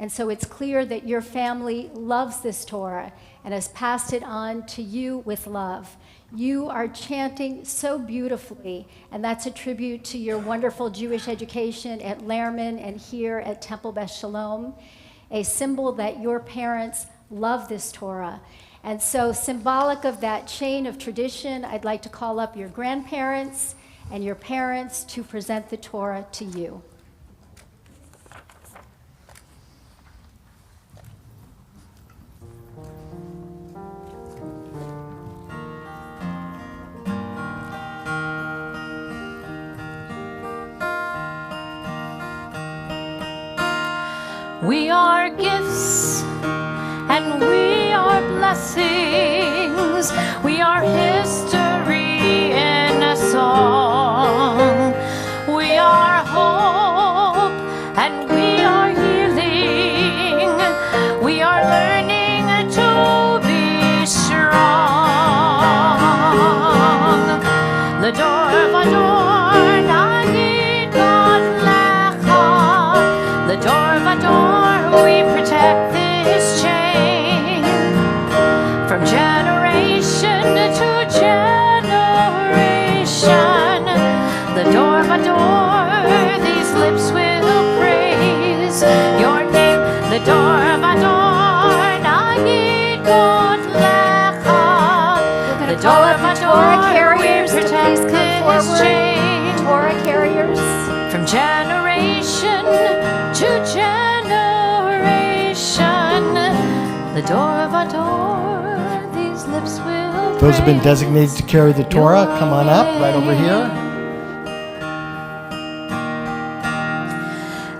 And so it's clear that your family loves this Torah and has passed it on to you with love. You are chanting so beautifully, and that's a tribute to your wonderful Jewish education at Lehrman and here at Temple Beth Shalom, a symbol that your parents love this Torah. And so symbolic of that chain of tradition, I'd like to call up your grandparents and your parents to present the Torah to you. We are gifts and we are blessings. We are history in a song. We are hope and we are healing. We are learning to be strong. The door of a door, Nagid God Lecha. The door of a door, we protect this chain from generation to generation. The door of a door, these lips will praise your name. The door of a door, Nagid God Lecha. The door of a door, carriers we protect this chain. Torah carriers. From generation to generation, the door of a door, these lips will Those have been designated to carry the Torah. Come on up, right over here.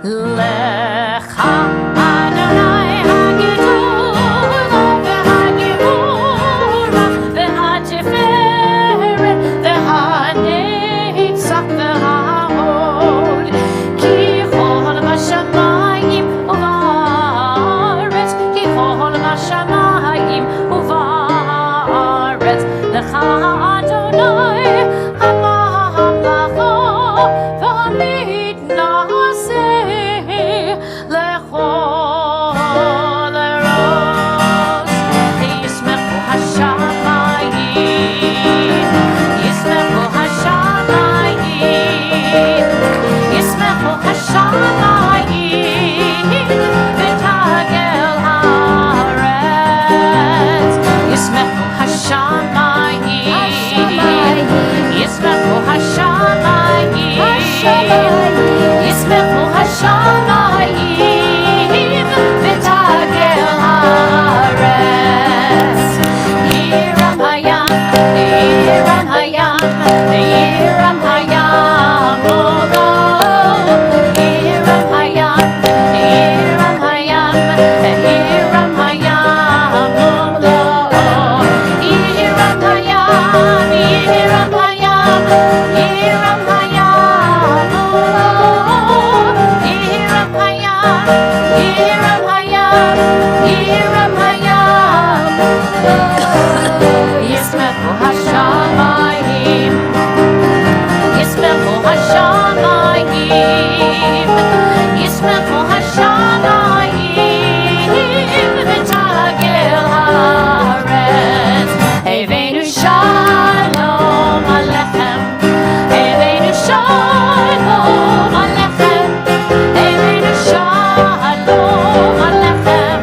Lecha Adonai hagedula v'hagevura v'hateferet v'hanetzach v'hahod ki chol b'shamayim u'va'aretz ki chol b'shamayim u'va'aretz Lecha Adonai hamamlacha v'hamid na'aseh lechol eros yismechu hashamayim yismechu hashamayim yismechu hashamayim v'tagel haaretz yismechu hashamayim yismechu hashamayim yismechu hashamayim v'tagel haaretz yiram hayam yiram hayam yiram hayam olo yiram hayam yiram hayam yiram hayam olo yiram hayam yiram hayam yiram hayam olo yiram hayam yiram hayam yiram hayam yismechu hashamayim yismechu hashamayim yismechu hashamayim v'tagel haaretz Eveinu shalom alechem Eveinu shalom alechem Eveinu shalom alechem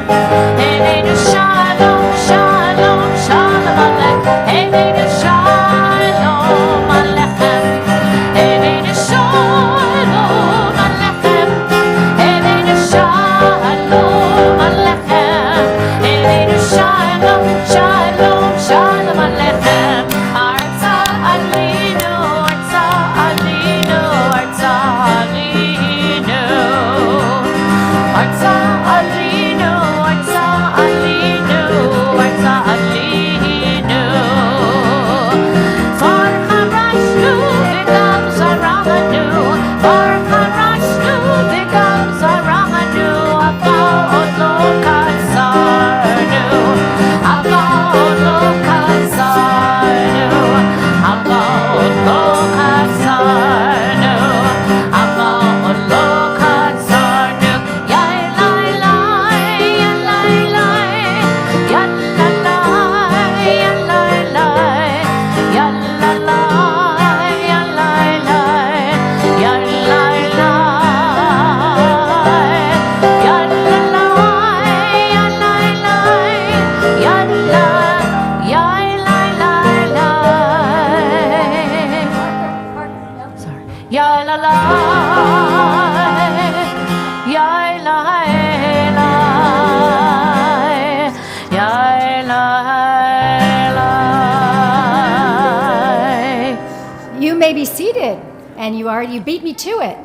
and you beat me to it.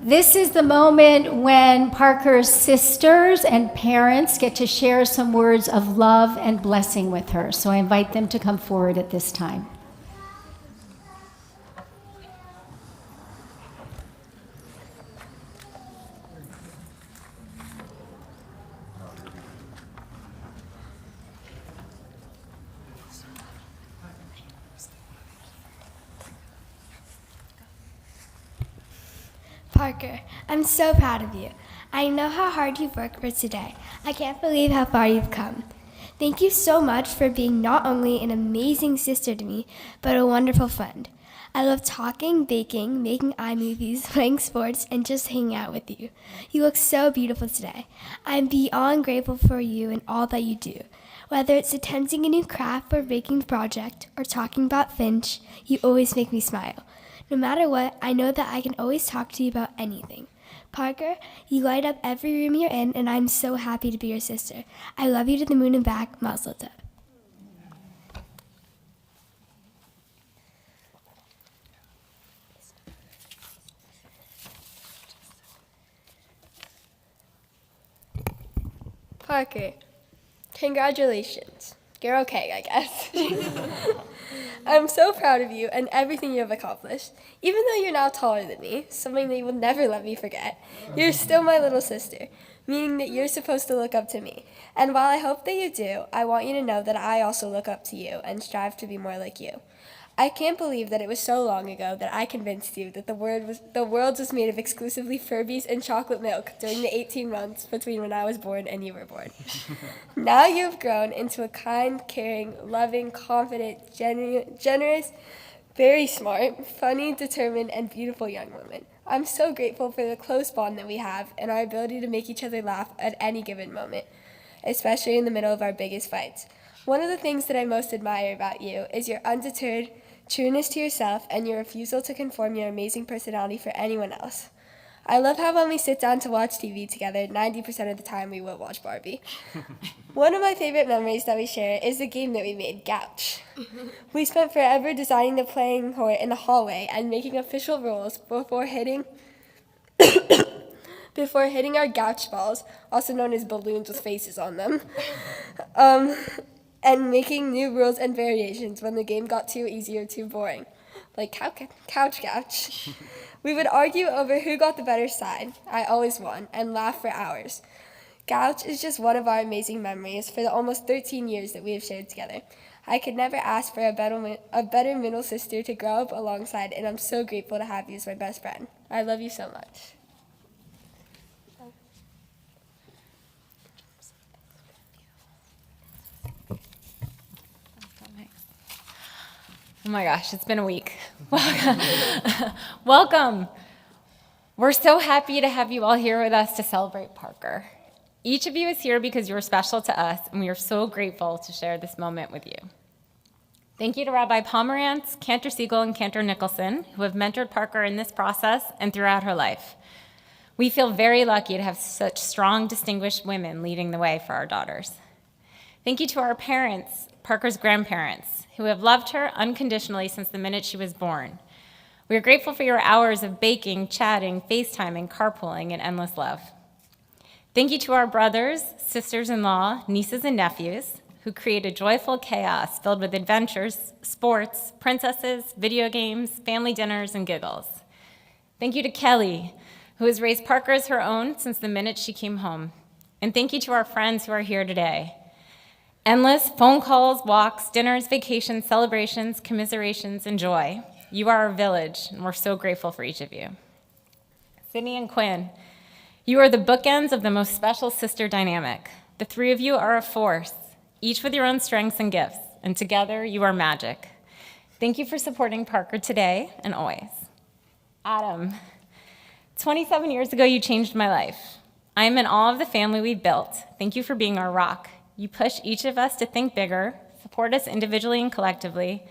This is the moment when Parker's sisters and parents get to share some words of love and blessing with her. So I invite them to come forward at this time. Parker, I'm so proud of you. I know how hard you've worked for today. I can't believe how far you've come. Thank you so much for being not only an amazing sister to me, but a wonderful friend. I love talking, baking, making iMovies, playing sports, and just hanging out with you. You look so beautiful today. I'm beyond grateful for you and all that you do. Whether it's attempting a new craft or baking project or talking about Finch, you always make me smile. No matter what, I know that I can always talk to you about anything. Parker, you light up every room you're in, and I'm so happy to be your sister. I love you to the moon and back, Mazel Tov. Parker, congratulations. You're okay, I guess. I'm so proud of you and everything you have accomplished. Even though you're now taller than me, something that you will never let me forget, you're still my little sister, meaning that you're supposed to look up to me. And while I hope that you do, I want you to know that I also look up to you and strive to be more like you. I can't believe that it was so long ago that I convinced you that the world was made of exclusively Furbies and chocolate milk during the 18 months between when I was born and you were born. Now you have grown into a kind, caring, loving, confident, generous, very smart, funny, determined, and beautiful young woman. I'm so grateful for the close bond that we have and our ability to make each other laugh at any given moment, especially in the middle of our biggest fights. One of the things that I most admire about you is your undeterred trueness to yourself and your refusal to conform your amazing personality for anyone else. I love how when we sit down to watch TV together, 90% of the time we will watch Barbie. One of my favorite memories that we share is the game that we made, Gouch. We spent forever designing the playing court in the hallway and making official rules before hitting our Gouch balls, also known as balloons with faces on them. And making new rules and variations when the game got too easy or too boring, like couch Gouch. We would argue over who got the better side. I always won, and laugh for hours. Gouch is just one of our amazing memories for the almost 13 years that we have shared together. I could never ask for a better middle sister to grow up alongside, and I'm so grateful to have you as my best friend. I love you so much. Oh my gosh, it's been a week. Welcome. We're so happy to have you all here with us to celebrate Parker. Each of you is here because you're special to us, and we are so grateful to share this moment with you. Thank you to Rabbi Pomerantz, Cantor Siegel, and Cantor Nicholson, who have mentored Parker in this process and throughout her life. We feel very lucky to have such strong, distinguished women leading the way for our daughters. Thank you to our parents, Parker's grandparents, who have loved her unconditionally since the minute she was born. We are grateful for your hours of baking, chatting, FaceTiming, carpooling, and endless love. Thank you to our brothers, sisters-in-law, nieces, and nephews, who create a joyful chaos filled with adventures, sports, princesses, video games, family dinners, and giggles. Thank you to Kelly, who has raised Parker as her own since the minute she came home. And thank you to our friends who are here today. Endless phone calls, walks, dinners, vacations, celebrations, commiserations, and joy. You are our village, and we're so grateful for each of you. Sydney and Quinn, you are the bookends of the most special sister dynamic. The three of you are a force, each with your own strengths and gifts, and together you are magic. Thank you for supporting Parker today and always. Adam, 27 years ago, you changed my life. I am in awe of the family we built. Thank you for being our rock. You push each of us to think bigger, support us individually and collectively,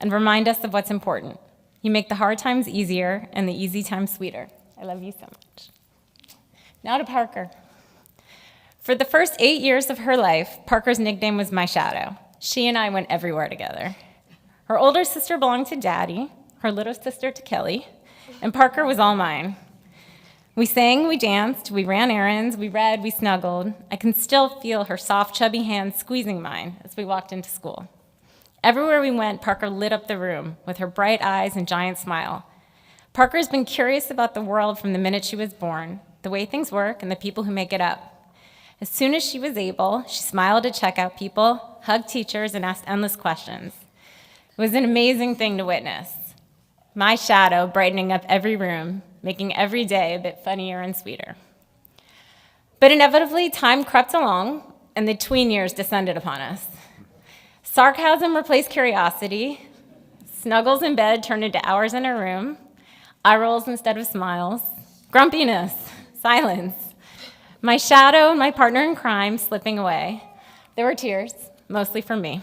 and remind us of what's important. You make the hard times easier and the easy times sweeter. I love you so much. Now to Parker. For the first 8 years of her life, Parker's nickname was My Shadow. She and I went everywhere together. Her older sister belonged to Daddy. her little sister to Kelly, and Parker was all mine. We sang, we danced, we ran errands, we read, we snuggled. I can still feel her soft, chubby hands squeezing mine as we walked into school. Everywhere we went, Parker lit up the room with her bright eyes and giant smile. Parker's been curious about the world from the minute she was born, the way things work, and the people who make it up. As soon as she was able, she smiled at checkout people, hugged teachers, and asked endless questions. It was an amazing thing to witness. My shadow brightening up every room, making every day a bit funnier and sweeter. But inevitably, time crept along, and the tween years descended upon us. Sarcasm replaced curiosity, snuggles in bed turned into hours in a room, eye rolls instead of smiles, grumpiness, silence, my shadow and my partner in crime slipping away. There were tears, mostly from me.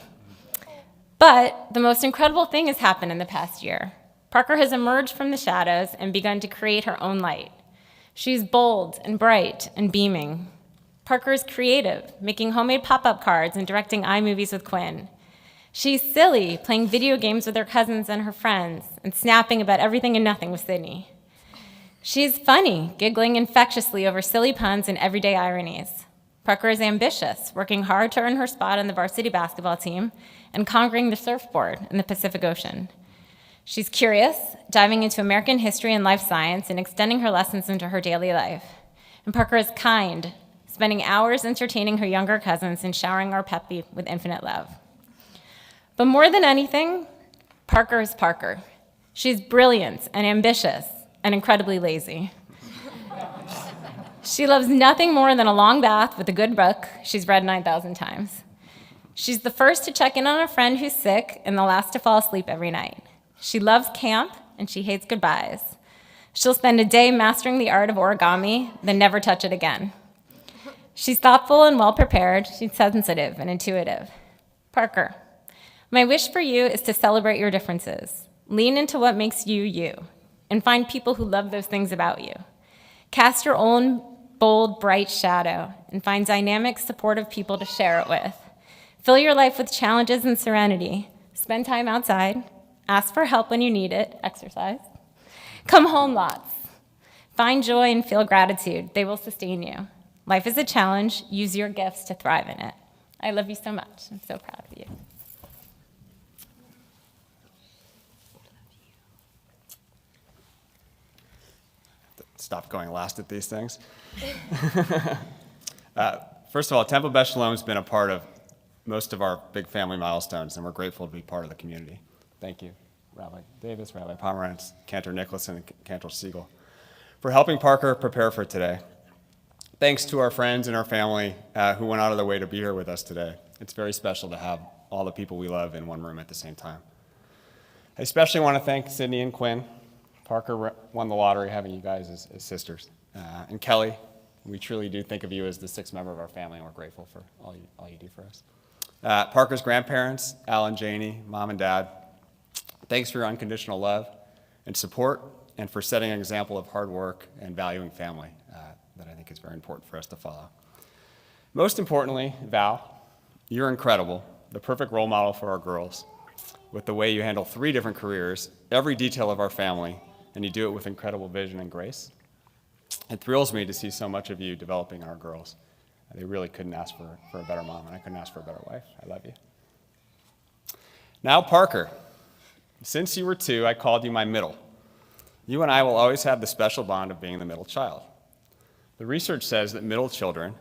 But the most incredible thing has happened in the past year. Parker has emerged from the shadows and begun to create her own light. She's bold and bright and beaming. Parker is creative, making homemade pop-up cards and directing iMovies with Quinn. She's silly, playing video games with her cousins and her friends, and snapping about everything and nothing with Sydney. She's funny, giggling infectiously over silly puns and everyday ironies. Parker is ambitious, working hard to earn her spot on the varsity basketball team and conquering the surfboard in the Pacific Ocean. She's curious, diving into American history and life science and extending her lessons into her daily life. And Parker is kind, spending hours entertaining her younger cousins and showering our puppy with infinite love. But more than anything, Parker is Parker. She's brilliant and ambitious and incredibly lazy. She loves nothing more than a long bath with a good book she's read 9,000 times. She's the first to check in on a friend who's sick and the last to fall asleep every night. She loves camp and she hates goodbyes. She'll spend a day mastering the art of origami, then never touch it again. She's thoughtful and well-prepared. She's sensitive and intuitive. Parker, my wish for you is to celebrate your differences. Lean into what makes you you, and find people who love those things about you. Cast your own bold, bright shadow, and find dynamic, supportive people to share it with. Fill your life with challenges and serenity. Spend time outside. Ask for help when you need it. Exercise. Come home lots. Find joy and feel gratitude. They will sustain you. Life is a challenge. Use your gifts to thrive in it. I love you so much. I'm so proud of you. Stop going last at these things. First of all, Temple Beth Shalom has been a part of most of our big family milestones, and we're grateful to be part of the community. Thank you, Rabbi Davis, Rabbi Pomerantz, Cantor Nicholson, and Cantor Siegel, for helping Parker prepare for today. Thanks to our friends and our family who went out of their way to be here with us today. It's very special to have all the people we love in one room at the same time. I especially want to thank Sydney and Quinn. Parker won the lottery having you guys as sisters. And Kelly, we truly do think of you as the sixth member of our family, and we're grateful for all you do for us. Parker's grandparents, Al and Janie, mom and dad, thanks for your unconditional love and support, and for setting an example of hard work and valuing family that I think is very important for us to follow. Most importantly, Val, you're incredible, the perfect role model for our girls, with the way you handle 3 different careers, every detail of our family, and you do it with incredible vision and grace. It thrills me to see so much of you developing our girls. They really couldn't ask for a better mom, and I couldn't ask for a better wife. I love you. Now, Parker, since you were 2, I called you my middle. You and I will always have the special bond of being the middle child. The research says that middle children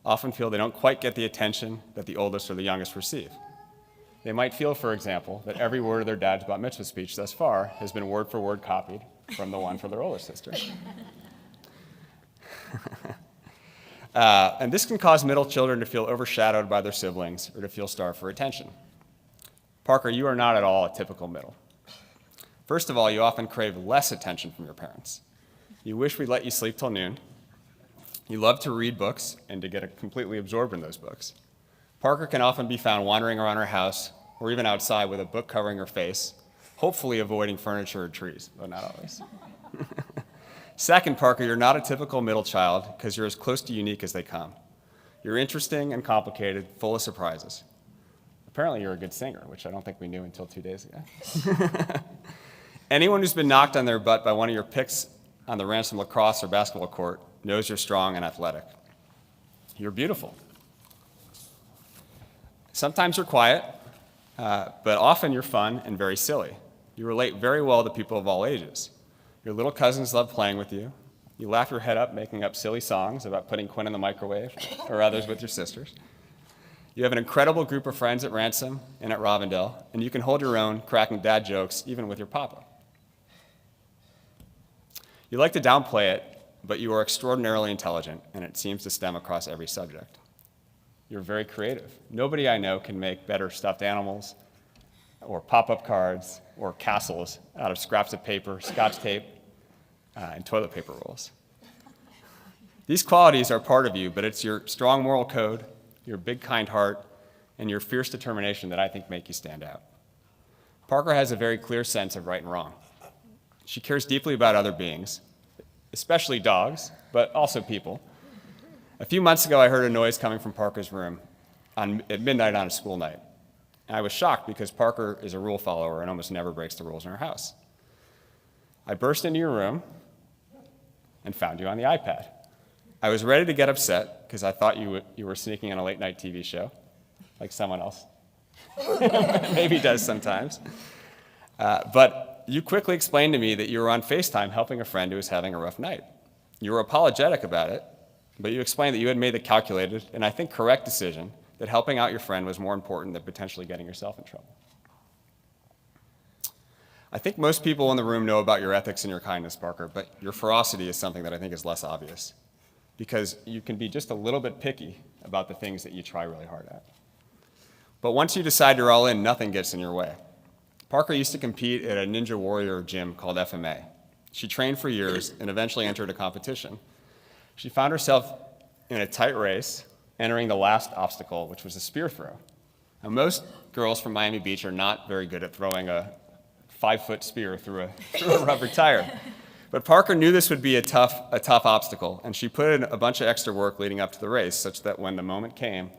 often feel they don't quite get the attention that the oldest or the youngest receive. They might feel, for example, that every word of their dad's bat mitzvah speech thus far has been word for word copied from the one for their older sister. And this can cause middle children to feel overshadowed by their siblings or to feel starved for attention. Parker, you are not at all a typical middle. First of all, you often crave less attention from your parents. You wish we'd let you sleep till noon. You love to read books and to get completely absorbed in those books. Parker can often be found wandering around her house or even outside with a book covering her face, hopefully avoiding furniture or trees, though not always. Second, Parker, you're not a typical middle child because you're as close to unique as they come. You're interesting and complicated, full of surprises. Apparently, you're a good singer, which I don't think we knew until 2 days ago. Anyone who's been knocked on their butt by one of your picks on the Ransom lacrosse or basketball court knows you're strong and athletic. You're beautiful. Sometimes you're quiet, but often you're fun and very silly. You relate very well to people of all ages. Your little cousins love playing with you. You laugh your head up making up silly songs about putting Quinn in the microwave or others with your sisters. You have an incredible group of friends at Ransom and at Robindale, and you can hold your own, cracking dad jokes even with your papa. You like to downplay it, but you are extraordinarily intelligent, and it seems to stem across every subject. You're very creative. Nobody I know can make better stuffed animals or pop-up cards or castles out of scraps of paper, scotch tape, and toilet paper rolls. These qualities are part of you, but it's your strong moral code, your big kind heart, and your fierce determination that I think make you stand out. Parker has a very clear sense of right and wrong. She cares deeply about other beings, especially dogs, but also people. A few months ago, I heard a noise coming from Parker's room at midnight on a school night. And I was shocked because Parker is a rule follower and almost never breaks the rules in her house. I burst into your room and found you on the iPad. I was ready to get upset because I thought you were sneaking on a late night TV show, like someone else maybe does sometimes. But you quickly explained to me that you were on FaceTime helping a friend who was having a rough night. You were apologetic about it, but you explained that you had made the calculated and I think correct decision that helping out your friend was more important than potentially getting yourself in trouble. I think most people in the room know about your ethics and your kindness, Parker, but your ferocity is something that I think is less obvious because you can be just a little bit picky about the things that you try really hard at. But once you decide you're all in, nothing gets in your way. Parker used to compete at a Ninja Warrior gym called FMA. She trained for years and eventually entered a competition. She found herself in a tight race, entering the last obstacle, which was a spear throw. Now, most girls from Miami Beach are not very good at throwing a 5-foot spear through a rubber tire. But Parker knew this would be a tough obstacle, and she put in a bunch of extra work leading up to the race, such that when the moment came,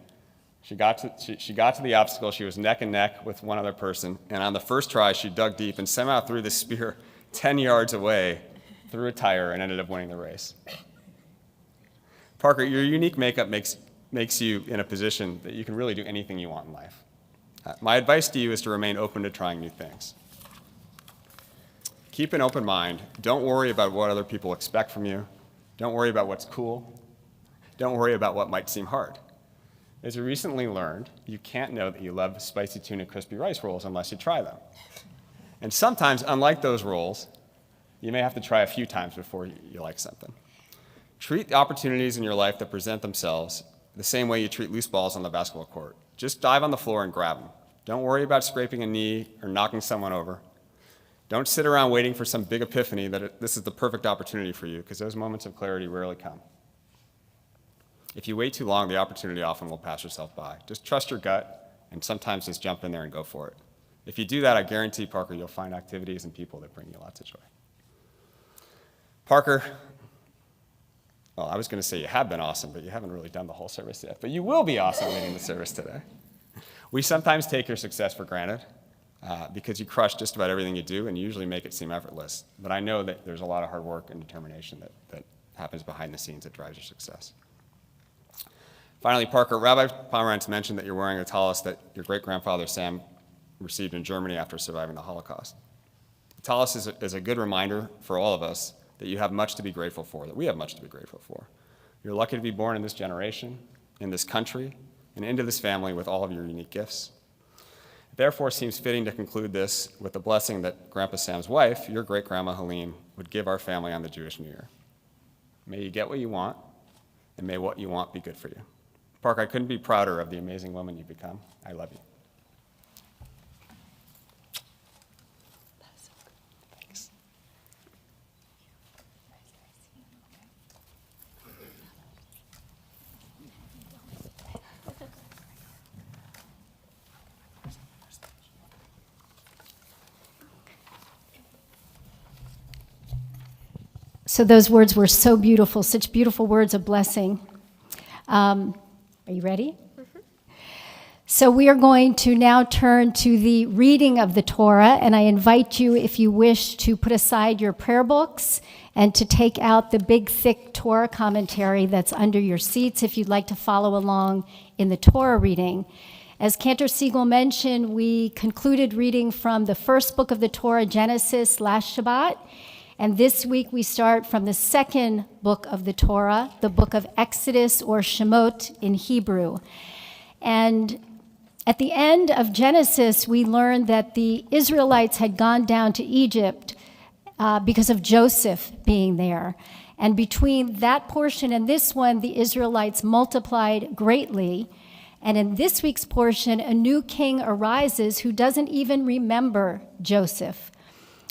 she got to the obstacle. She was neck and neck with one other person, and on the first try, she dug deep and somehow threw the spear 10 yards away through a tire and ended up winning the race. Parker, your unique makeup makes you in a position that you can really do anything you want in life. My advice to you is to remain open to trying new things. Keep an open mind. Don't worry about what other people expect from you. Don't worry about what's cool. Don't worry about what might seem hard. As you recently learned, you can't know that you love spicy tuna crispy rice rolls unless you try them. And sometimes, unlike those rolls, you may have to try a few times before you like something. Treat the opportunities in your life that present themselves the same way you treat loose balls on the basketball court. Just dive on the floor and grab them. Don't worry about scraping a knee or knocking someone over. Don't sit around waiting for some big epiphany that this is the perfect opportunity for you, because those moments of clarity rarely come. If you wait too long, the opportunity often will pass yourself by. Just trust your gut, and sometimes just jump in there and go for it. If you do that, I guarantee, Parker, you'll find activities and people that bring you lots of joy. Parker, well, I was going to say you have been awesome, but you haven't really done the whole service yet. But you will be awesome leading the service today. We sometimes take your success for granted because you crush just about everything you do and you usually make it seem effortless. But I know that there's a lot of hard work and determination that happens behind the scenes that drives your success. Finally, Parker, Rabbi Pomerantz mentioned that you're wearing a tallis that your great-grandfather Sam received in Germany after surviving the Holocaust. The tallis is a good reminder for all of us that you have much to be grateful for, that we have much to be grateful for. You're lucky to be born in this generation, in this country, and into this family with all of your unique gifts. It therefore seems fitting to conclude this with the blessing that Grandpa Sam's wife, your great-grandma Helene, would give our family on the Jewish New Year. May you get what you want, and may what you want be good for you. Parker, I couldn't be prouder of the amazing woman you've become. I love you. Thanks. So those words were so beautiful, such beautiful words of blessing. Are you ready? Mm-hmm. So we are going to now turn to the reading of the Torah, and I invite you, if you wish, to put aside your prayer books and to take out the big, thick Torah commentary that's under your seats if you'd like to follow along in the Torah reading. As Cantor Siegel mentioned, we concluded reading from the first book of the Torah, Genesis, last Shabbat, and this week we start from the second book of the Torah, the book of Exodus, or Shemot in Hebrew. And at the end of Genesis, we learned that the Israelites had gone down to Egypt because of Joseph being there. And between that portion and this one, the Israelites multiplied greatly. And in this week's portion, a new king arises who doesn't even remember Joseph.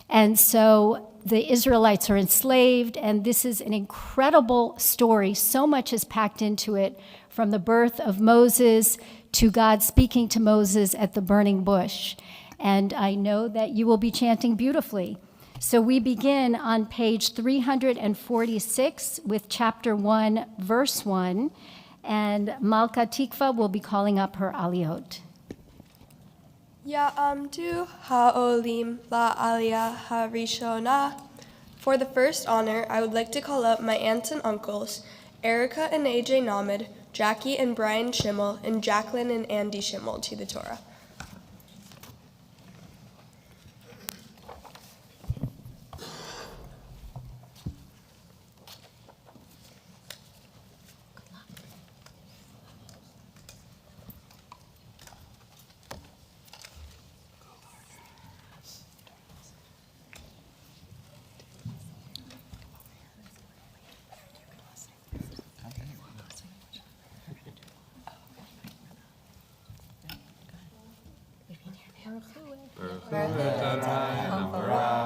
And so the Israelites are enslaved, and this is an incredible story. So much is packed into it, from the birth of Moses to God speaking to Moses at the burning bush. And I know that you will be chanting beautifully. So we begin on page 346 with chapter 1, verse 1, and Malka Tikva will be calling up her aliyot. Ya'amdu ha'olim la'aliyah harishona. For the first honor, I would like to call up my aunts and uncles, Erica and AJ Namid, Jackie and Brian Schimmel, and Jacqueline and Andy Schimmel, to the Torah.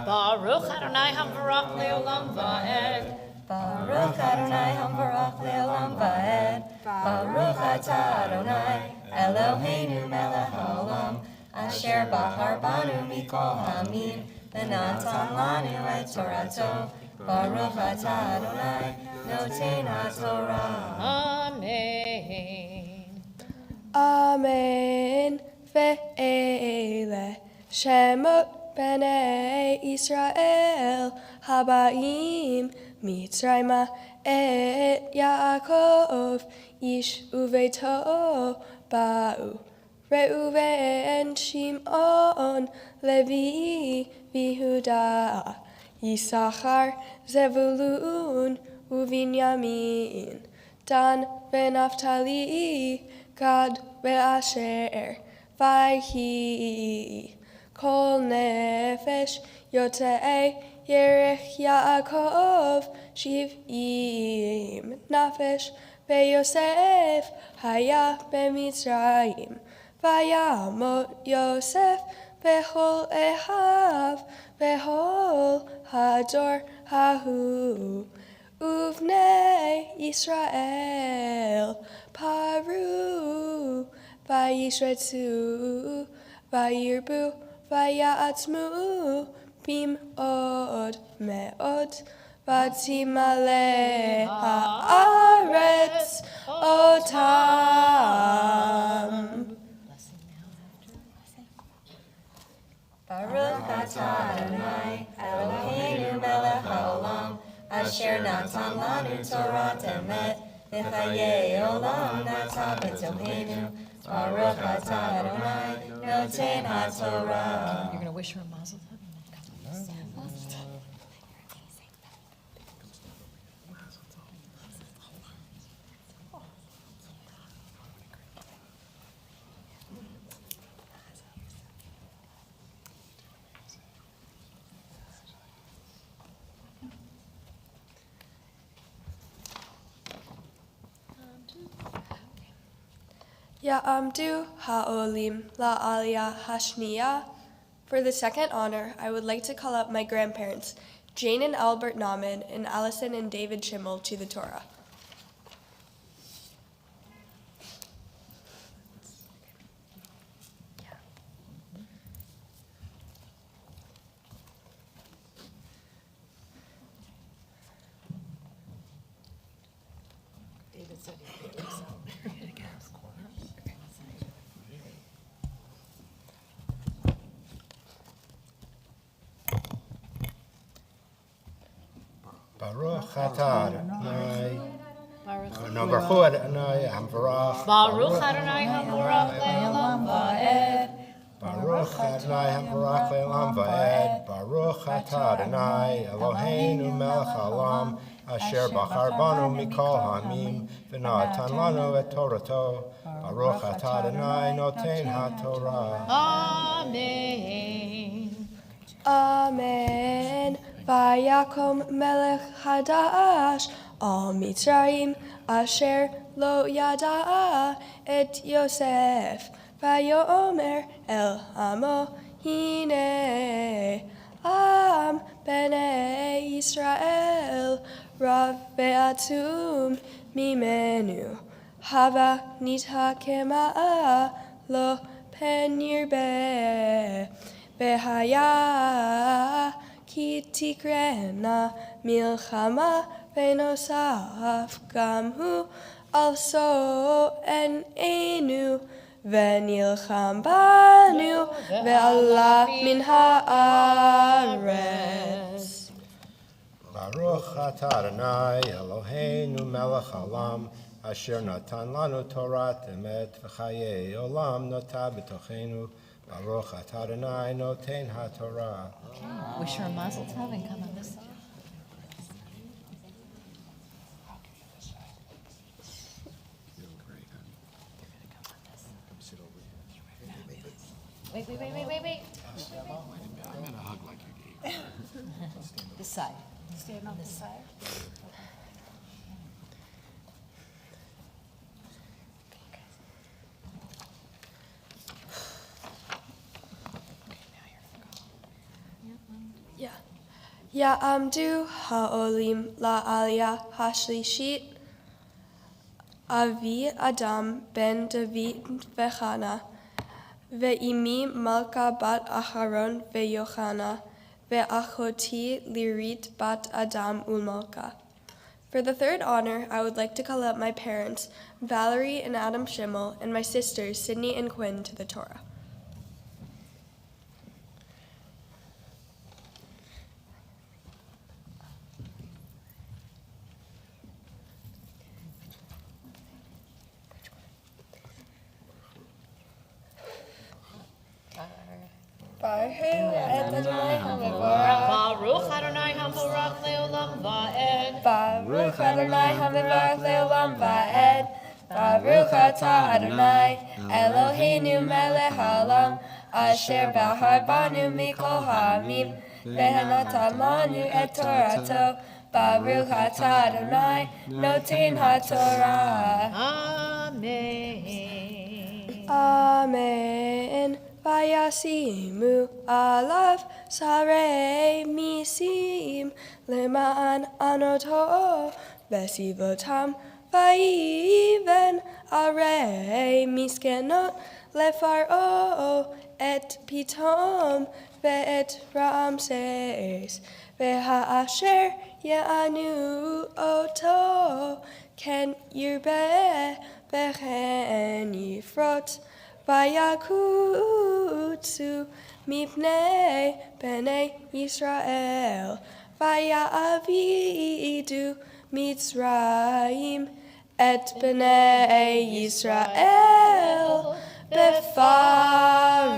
Baruch Adonai Hamvarach Leolam Va'ed. Baruch Adonai Hamvarach Leolam Va'ed. Baruch Atah Adonai Eloheinu melech haolam asher bahar banu mikol hamid v'natan lanu et Torato. Baruch Atah Adonai noten haTorah. Amen. Amen. Ve'ele Shemot Bnei Israel Habaim Mitzrayma et Yaakov Ish Uveto Ba'u Reuven Shimon Levi Yehuda Yisachar Zevulun Uvinyamin Dan Ve'Naftali Gad Ve'Asher Vayhi Kol Nefesh Yotei Yerech Yaakov Shiv'im Nafesh Be'Yosef Haya Be'Mitzrayim Vayamot Yosef Bechol Ehav Bechol Hador Hahu Uvnei Yisrael Paru Vayishretzu, Vayirbu, Vayatzmu, Bim od meod, Vatimale haaretz otam. Baruch atah Adonai Eloheinu melech haolam asher natan lanu Torah emet v'chayei olam natan b'tohenu. Baruch atah Adonai noten haTorah. You're going to wish her a mazel tov? Ya'amdu ha'olim la'aliyah hashniya. For the second honor, I would like to call up my grandparents, Jane and Albert Nauman, and Allison and David Schimmel, to the Torah. atah Adonai. No, Baruch Adonai Hamvarach. Baruch Adonai Hamorach Le'olam Va'ed. Baruch Adonai Hamvarach Le'olam Va'ed. Baruch atah Adonai Eloheinu melech haolam asher bachar banu mikol ha'amim v'natan lanu et Torato. Baruch atah Adonai noten ha'torah. Amen. Amen. Vayakom melech hadash al Mitzrayim asher lo yada et Yosef. Vayomer el hamo hine am bnei Yisrael rav ve'atum mimenu hava nitakema lo pen yirbe v'haya ki tikrena milchama v'nosaf gamhu also en enu v'nilcham banu ve'ala min ha'aretz. Baruch atah Adonai Eloheinu melech haolam asher natan lanu Torat emet v'chayei olam nota b'tochenu. Baruch atah Adonai noten ha'torah. Wish her a mazel tov and come on this side. Wait. I'm gonna hug like you gave. This side. Stand on this side. Ya'amdu ha'olim la'aliyah ha'shlishit Avi Adam ben David v'Chana ve'imi Malka bat Aharon ve'Yochana ve'achoti Lirit bat Adam ulmalka. For the third honor, I would like to call out my parents, Valerie and Adam Schimmel, and my sisters, Sydney and Quinn, to the Torah. Baruch Adonai Hamorach Le'olam Va'ed. Baruch Adonai Hamivarach Le'olam Va'ed. Baruch atah Adonai Eloheinu melech haolam asher bahar banu mikol ha'amim ve'natan lanu et Torato. Baruch atah Adonai noten ha'torah. Amen. Amen. Vayasimu alav sarei misim leman anoto vesivotam vayiven arei miskenot lefaro et pitom ve'et Ramses ve'ha'asher ya'anu oto ken yirbe ve'chen yifrot Vayakutsu mipnei bnei Yisrael Vayavidu Mitzrayim et bnei Yisrael befarech.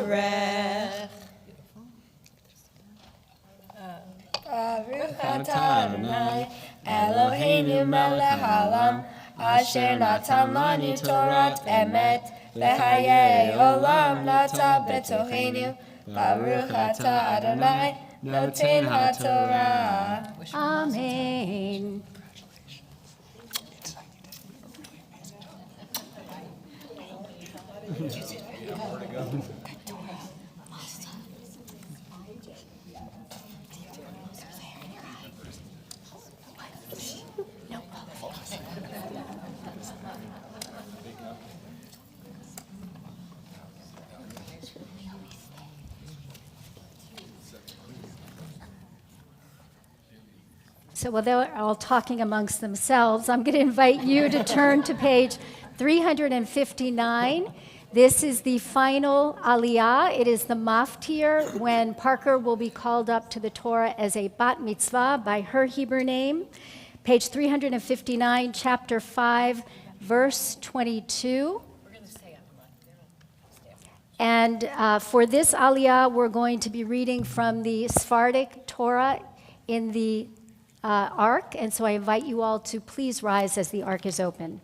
Baruch atah Adonai Eloheinu melech haolam asher natan lanu Torat emet V'hayei olam nata betochenu. Baruch atah Adonai noten ha'torah. Amen. So while they're all talking amongst themselves, I'm going to invite you to turn to page 359. This is the final aliyah. It is the maftir when Parker will be called up to the Torah as a bat mitzvah by her Hebrew name. page 359, chapter 5, verse 22. And for this aliyah, we're going to be reading from the Sephardic Torah in the ark. And so I invite you all to please rise as the ark is opened.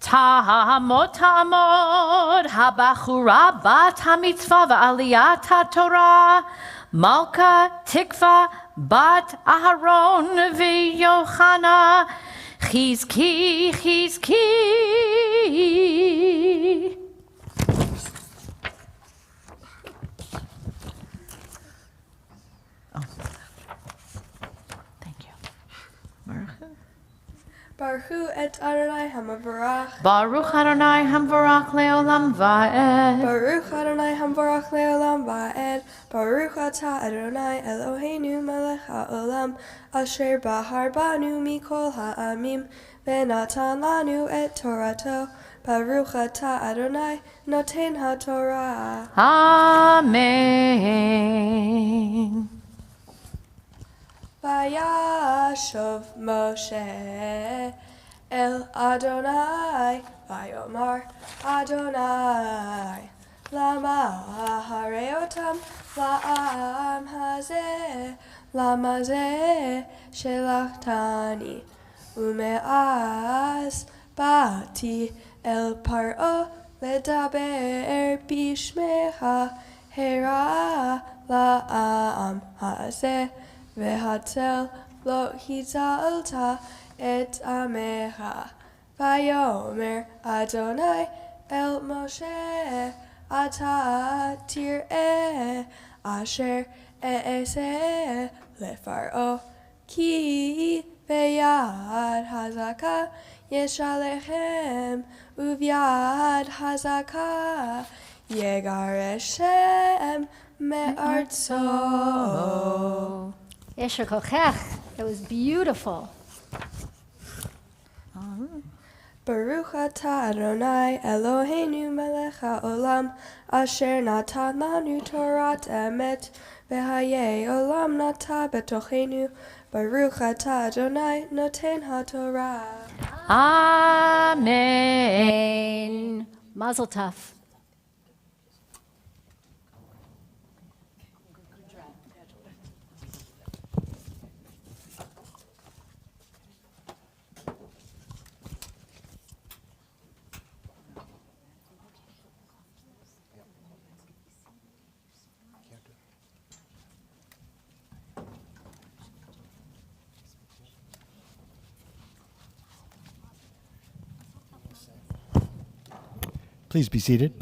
Ta'amod habachura bat hamitzvah va'aliyat haTorah Malka Tikva bat Aharon v'Yochana Chizki. Baruch et Adonai Hamavarach. Baruch Adonai Hamvarach leolam va'ed. Baruch Adonai Hamvarach leolam va'ed. Baruch atah Adonai Eloheinu melech ha'olam. Asher bahar banu mikol ha'amim. Venatan lanu et Torato. Baruch atah Adonai noten ha'Torah. Amen. Vayashov Moshe el Adonai, Vayomar Adonai, Lama hareotam la'am hazeh, lama zeh shelachtani, ume'az bati el paro ledaber bishmecha hera la'am hazeh. Vehatel lo hitzalta et amecha. Vayomer Adonai el Moshe ata tir'eh asher e'eseh lefaro ki veyad hazaka yeshalechem uvyad hazaka yegareshem me'artzo. Yesher kochech. It was beautiful. Baruch atah Adonai Eloheinu melech ha'olam asher natan lanu Torat emet v'hayei olam nata betochenu. Baruch atah Adonai noten ha'Torah. Amen. Mazel tov. Please be seated.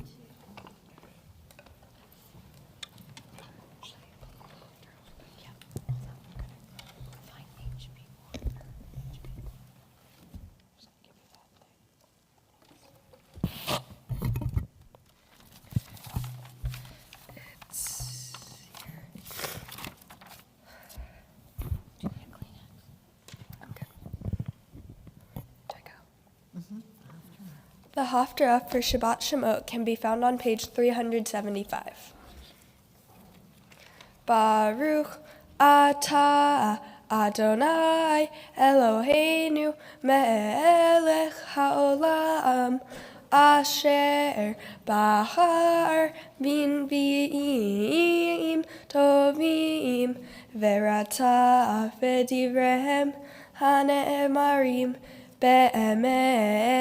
The Haftarah for Shabbat Shemot can be found on page 375. Baruch atah Adonai Eloheinu melech haolam asher bahar bin bi'im tovim verata v'divrehem hane'emarim be'emet.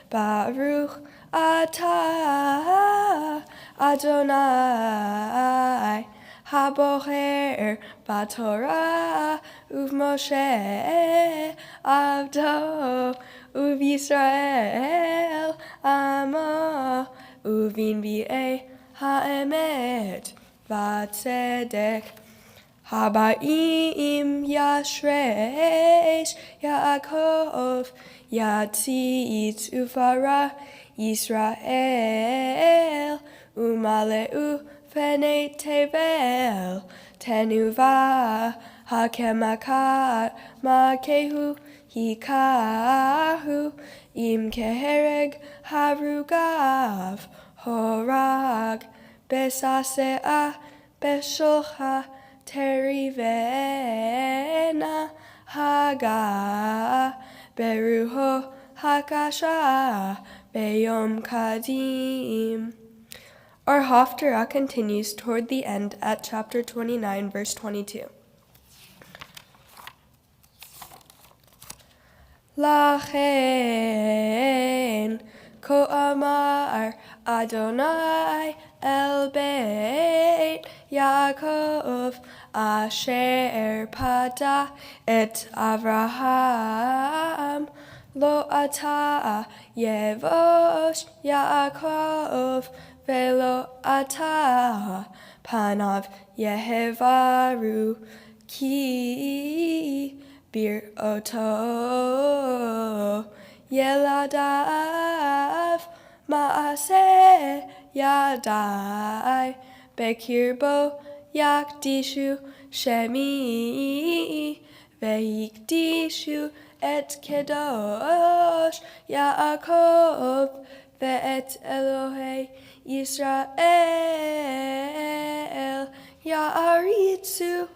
Baruch atah Adonai habocher b'Torah uv'Moshe avdo uv'Yisrael amo uv'inbi'ei ha'emet v'tzedek. Haba'im yashresh Yaakov Yatzitz ufara Yisrael Umaleu fenei tevel Tenuva hakemakat makehu hikahu Im kehereg harugav horag Besasea besholcha Terivena Haga Beruho Hakasha Beyom Kadim. Our Haftarah continues toward the end at chapter 29, verse 22. Lachen Ko Amar Adonai El Beit Yaakov Asher Pada Et Avraham Lo Ata Yevosh Yaakov Velo Ata Panav Yehevaru Ki Bir Oto Yeladav Maaseh Yadai Bekirbo Yakdishu Shemi Veikdishu Et Kedosh Yaakov Ve'et Elohei Yisrael Ya'aritzu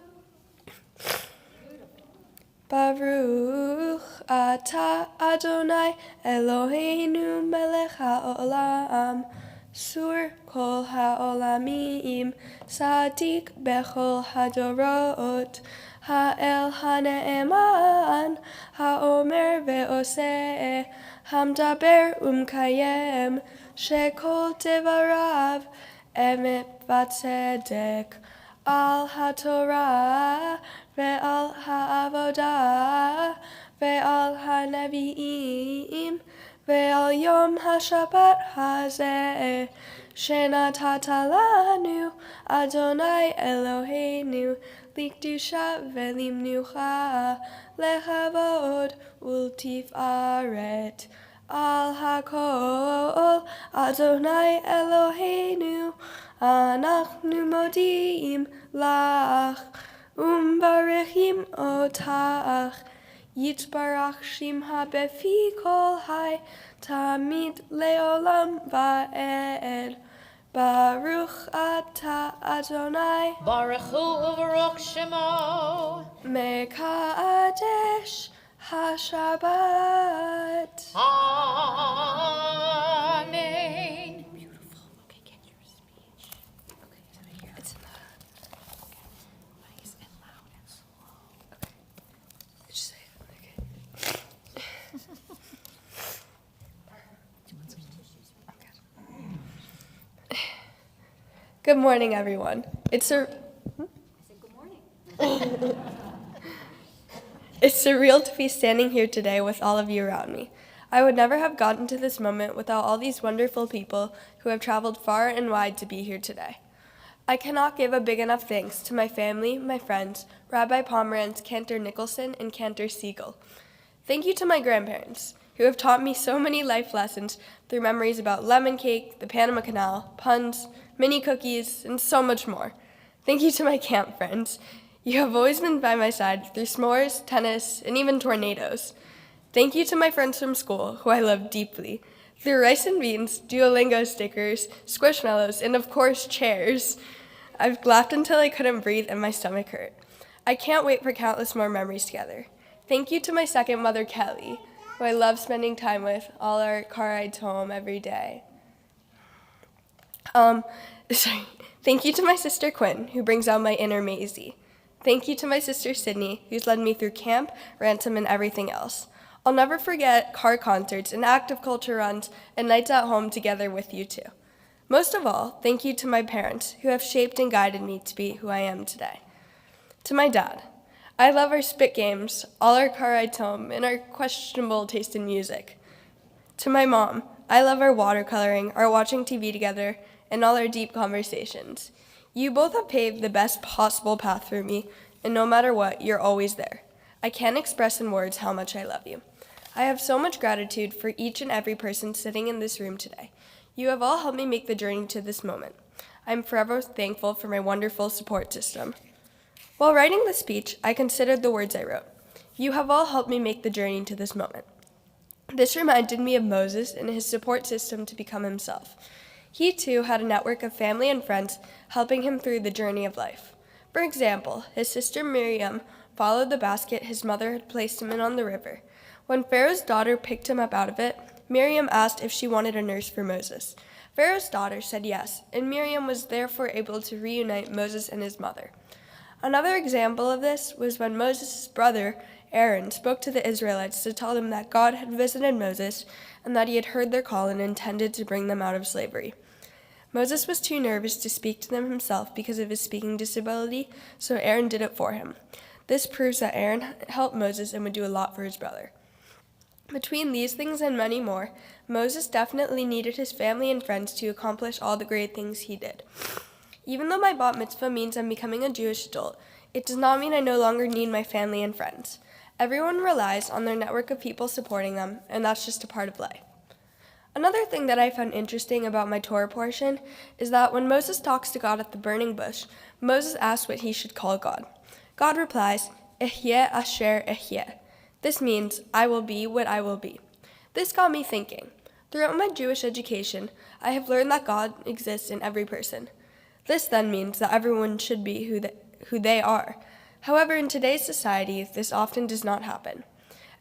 Baruch Ata Adonai Eloheinu Melech HaOlam Sur Kol HaOlamim Sadik Bechol HaDorot Ha'el HaNe'eman HaOmer Ve'oseh Hamdaber Umkayem Shekol Devarav Emet Vatzedek Al HaTorah Ve'al ha'avodah, ve'al ha'nevi'im, ve'al yom ha'shabbat hazeh, shenatata lanu, Adonai Eloheinu, likdusha ve'limnucha, lechavod ultifaret, al ha'kol, Adonai Eloheinu, anachnu modi'im lach, Barechim otach, Yitbarach Shimha befi kol hai, Tamid leolam va'ed. Baruch ata Adonai, Baruch Hu u'Baruch Shemo, Mekadesh HaShabbat. Amen. Beautiful. Okay, get your speech. Okay, it's right here. It's not. Nice and loud and slow. Okay. Just say it. Okay. Good morning, everyone. It's surreal to be standing here today with all of you around me. I would never have gotten to this moment without all these wonderful people who have traveled far and wide to be here today. I cannot give a big enough thanks to my family, my friends, Rabbi Pomerantz, Cantor Nicholson, and Cantor Siegel. Thank you to my grandparents, who have taught me so many life lessons through memories about lemon cake, the Panama Canal, puns, mini cookies, and so much more. Thank you to my camp friends. You have always been by my side through s'mores, tennis, and even tornadoes. Thank you to my friends from school, who I love deeply, through rice and beans, Duolingo stickers, Squishmallows, and of course, chairs. I've laughed until I couldn't breathe and my stomach hurt. I can't wait for countless more memories together. Thank you to my second mother, Kelly, who I love spending time with, all our car rides home every day. Thank you to my sister Quinn, who brings out my inner Maisie. Thank you to my sister Sydney, who's led me through camp, Ransom, and everything else. I'll never forget car concerts and active culture runs and nights at home together with you too. Most of all, thank you to my parents, who have shaped and guided me to be who I am today. To my dad, I love our spit games, all our car rides home, and our questionable taste in music. To my mom, I love our watercoloring, our watching TV together, and all our deep conversations. You both have paved the best possible path for me, and no matter what, you're always there. I can't express in words how much I love you. I have so much gratitude for each and every person sitting in this room today. You have all helped me make the journey to this moment. I'm forever thankful for my wonderful support system. While writing the speech, I considered the words I wrote. You have all helped me make the journey to this moment. This reminded me of Moses and his support system to become himself. He too had a network of family and friends helping him through the journey of life. For example, his sister Miriam followed the basket his mother had placed him in on the river. When Pharaoh's daughter picked him up out of it, Miriam asked if she wanted a nurse for Moses. Pharaoh's daughter said yes, and Miriam was therefore able to reunite Moses and his mother. Another example of this was when Moses' brother, Aaron, spoke to the Israelites to tell them that God had visited Moses and that he had heard their call and intended to bring them out of slavery. Moses was too nervous to speak to them himself because of his speaking disability, so Aaron did it for him. This proves that Aaron helped Moses and would do a lot for his brother. Between these things and many more, Moses definitely needed his family and friends to accomplish all the great things he did. Even though my bat mitzvah means I'm becoming a Jewish adult, it does not mean I no longer need my family and friends. Everyone relies on their network of people supporting them, and that's just a part of life. Another thing that I found interesting about my Torah portion is that when Moses talks to God at the burning bush, Moses asks what he should call God. God replies, Ehyeh asher ehyeh. This means, I will be what I will be. This got me thinking. Throughout my Jewish education, I have learned that God exists in every person. This then means that everyone should be who they are. However, in today's society, this often does not happen.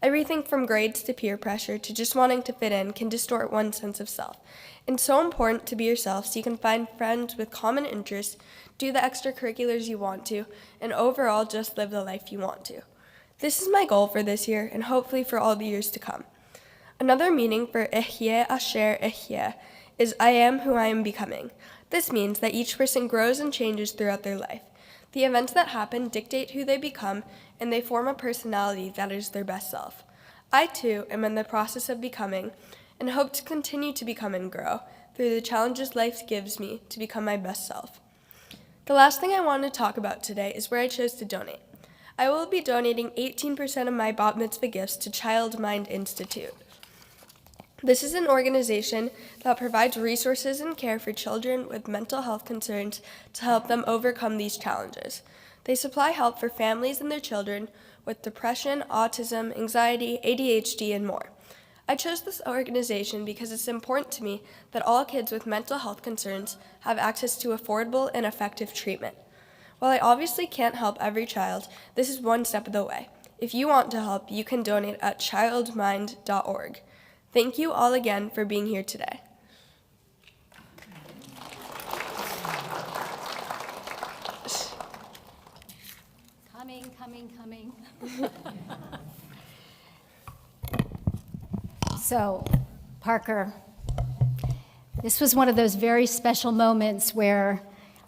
Everything from grades to peer pressure to just wanting to fit in can distort one's sense of self. It's so important to be yourself so you can find friends with common interests, do the extracurriculars you want to, and overall just live the life you want to. This is my goal for this year and hopefully for all the years to come. Another meaning for Ehyeh asher ehyeh is I am who I am becoming. This means that each person grows and changes throughout their life. The events that happen dictate who they become, and they form a personality that is their best self. I, too, am in the process of becoming, and hope to continue to become and grow through the challenges life gives me to become my best self. The last thing I want to talk about today is where I chose to donate. I will be donating 18% of my bat mitzvah gifts to Child Mind Institute. This is an organization that provides resources and care for children with mental health concerns to help them overcome these challenges. They supply help for families and their children with depression, autism, anxiety, ADHD, and more. I chose this organization because it's important to me that all kids with mental health concerns have access to affordable and effective treatment. While I obviously can't help every child, this is one step of the way. If you want to help, you can donate at childmind.org. Thank you all again for being here today. Coming. So, Parker, this was one of those very special moments where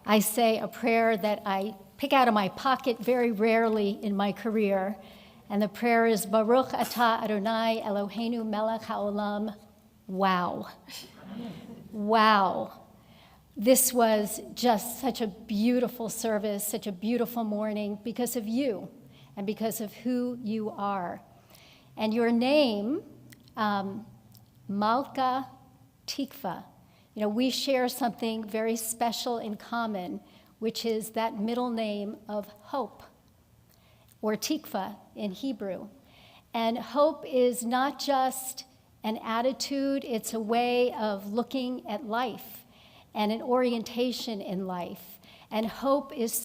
I say a prayer that I pick out of my pocket very rarely in my career. And the prayer is, Baruch atah Adonai Eloheinu melech haolam. Wow. Wow. This was just such a beautiful service, such a beautiful morning because of you and because of who you are. And your name, Malka Tikva, we share something very special in common, which is that middle name of hope, or Tikva in Hebrew. And hope is not just an attitude, it's a way of looking at life and an orientation in life. And hope is